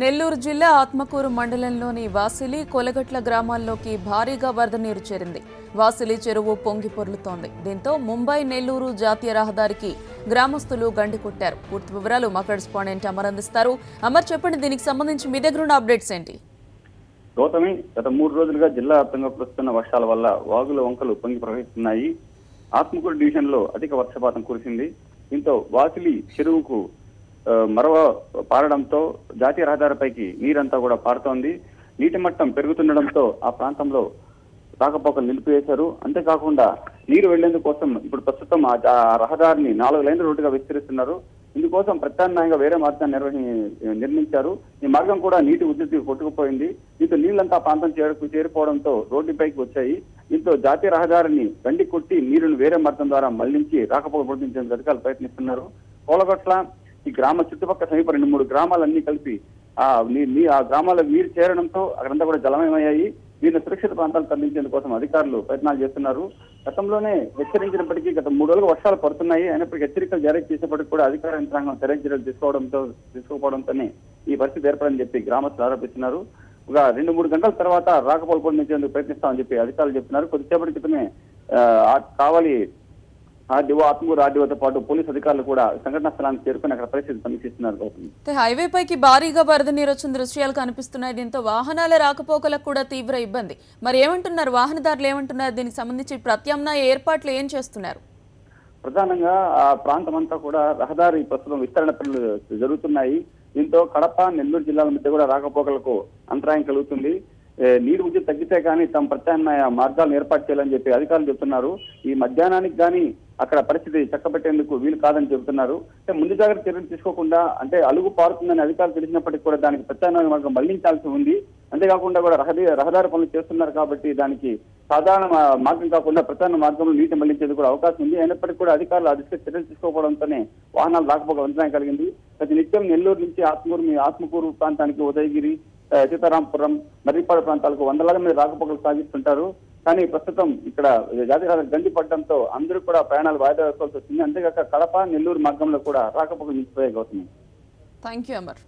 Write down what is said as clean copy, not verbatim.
నెల్లూరు జిల్లా ఆత్మకూరు మండలంలోని వాసిలి కొలగట్ల గ్రామాల్లోకి భారీగా వరద నీరు చేరింది. వాసిలి చెరువు పొంగి పొర్లుతోంది. దీంతో ముంబై నెల్లూరు జాతీయ రహదారికి గ్రామస్తులు గండి కొట్టారు. పూర్తి వివరాలు మా కరెస్పాండెంట్ అమర్ అందిస్తారు. అమర్, చెప్పండి, దీనికి సంబంధించి మీ దగ్గర ఉన్న అప్డేట్స్ ఏంటి? గౌతమి, గత 3 రోజులుగా జిల్లా వ్యాప్తంగా కురుస్తున్న వర్షాల వల్ల వాగుల వంకలు పొంగి ప్రవహిస్తున్నాయి. ఆత్మకూరు డివిజన్ లో అధిక వర్షపాతం కురిసింది. దీంతో వాసిలి చెరువుకు మరవ పారడంతో జాతీయ రహదారిపైకి నీరంతా కూడా పారుతోంది. నీటి మట్టం పెరుగుతుండడంతో ఆ ప్రాంతంలో రాకపోకలు నిలిపివేశారు. అంతేకాకుండా నీరు వెళ్లేందుకు కోసం ఇప్పుడు ప్రస్తుతం ఆ రహదారిని 4 లైన్ల రోడ్డుగా విస్తరిస్తున్నారు. ఇందుకోసం ప్రత్యామ్నాయంగా వేరే మార్గాన్ని నిర్మించారు. ఈ మార్గం కూడా నీటి ఉధృతి కొట్టుకుపోయింది. దీంతో నీళ్లంతా ప్రాంతం చేరిపోవడంతో రోడ్డుపైకి వచ్చాయి. దీంతో జాతీయ రహదారిని గండి కొట్టి నీరును వేరే మార్గం ద్వారా మళ్లించి రాకపోకలు పొడిపించేందుకు అధికారులు ప్రయత్నిస్తున్నారు. కోలగట్ల ఈ గ్రామ చుట్టుపక్కల సమీప 2-3 గ్రామాలన్నీ కలిపి ఆ గ్రామాల నీరు చేరడంతో అక్కడంతా కూడా జలమయమయ్యాయి. వీరిని సురక్షిత ప్రాంతాలు తరలించేందుకు కోసం అధికారులు ప్రయత్నాలు చేస్తున్నారు. గతంలోనే హెచ్చరించినప్పటికీ గత 3 రోజులుగా వర్షాలు పడుతున్నాయి. అయినప్పటికీ హెచ్చరికలు జారీ చేసేప్పటికీ కూడా అధికార యంత్రాంగం సరైన చర్యలు తీసుకోకపోవడంతోనే ఈ పరిస్థితి ఏర్పడని చెప్పి గ్రామస్తులు ఆరోపిస్తున్నారు. ఒక 2-3 గంటల తర్వాత రాకపోకలు పొందించేందుకు ప్రయత్నిస్తామని చెప్పి అధికారులు చెప్తున్నారు. కొద్దిసేపటి క్రితమే కావలి ఆర్డీఓ, ఆత్మకూరు ఆర్డీఓతో పాటు పోలీసు అధికారులు కూడా సంఘటనా స్థలానికి చేరుకుని అక్కడ పరిస్థితి సమీక్షిస్తున్నారు. హైవే పైకి భారీగా వరద నీరు వచ్చిన దృశ్యాలు కనిపిస్తున్నాయి. దీంతో వాహనాల రాకపోకలకు కూడా తీవ్ర ఇబ్బంది. మరి ఏమంటున్నారు వాహనదారులు, ఏమంటున్నారు? దీనికి సంబంధించి ప్రత్యామ్నాయ ఏర్పాట్లు ఏం చేస్తున్నారు? ప్రధానంగా ఆ ప్రాంతం అంతా కూడా రహదారి ప్రస్తుతం విస్తరణ పనులు జరుగుతున్నాయి. దీంతో కడప, నెల్లూరు జిల్లాల మధ్య కూడా రాకపోకలకు అంతరాయం కలుగుతుంది. నీరు ఉధృతి తగ్గితే కానీ తమ ప్రత్యామ్నాయ మార్గాలను ఏర్పాటు చేయాలని చెప్పి అధికారులు చెబుతున్నారు. ఈ మధ్యాహ్నానికి కానీ అక్కడ పరిస్థితి చక్కబెట్టేందుకు వీలు కాదని చెబుతున్నారు. అంటే ముందు జాగ్రత్త చర్యలు తీసుకోకుండా అంటే అలుగు పారుతుందని అధికారులు తెలిసినప్పటికీ కూడా దానికి ప్రత్యామ్నాయ మార్గం మళ్లించాల్సి ఉంది. అంతేకాకుండా కూడా రహదారి పనులు చేస్తున్నారు కాబట్టి దానికి సాధారణ మార్గం కాకుండా ప్రధాన మార్గంలో నీటి మళ్లించేందుకు కూడా అవకాశం ఉంది. అయినప్పటికీ కూడా అధికారులు ఆ దిశగా చర్యలు తీసుకోవడంతోనే వాహనాలు రాకపోక అంతరాయం కలిగింది. ప్రతి నిత్యం నెల్లూరు నుంచి ఆత్మకూరు ప్రాంతానికి ఉదయగిరి, సీతారాంపురం, మర్రిపాడు ప్రాంతాలకు వందలాది మంది రాకపోకలు సాగిస్తుంటారు. కానీ ప్రస్తుతం ఇక్కడ జాతీయ రహదారి గండి పడడంతో అందరూ కూడా ప్రయాణాలు వాయిదా వేసుకోవాల్సి వచ్చింది. అంతేకాక కడప, నెల్లూరు మార్గంలో కూడా రాకపోకలు నిలిచిపోయాయి. Gautami, thank you Amar.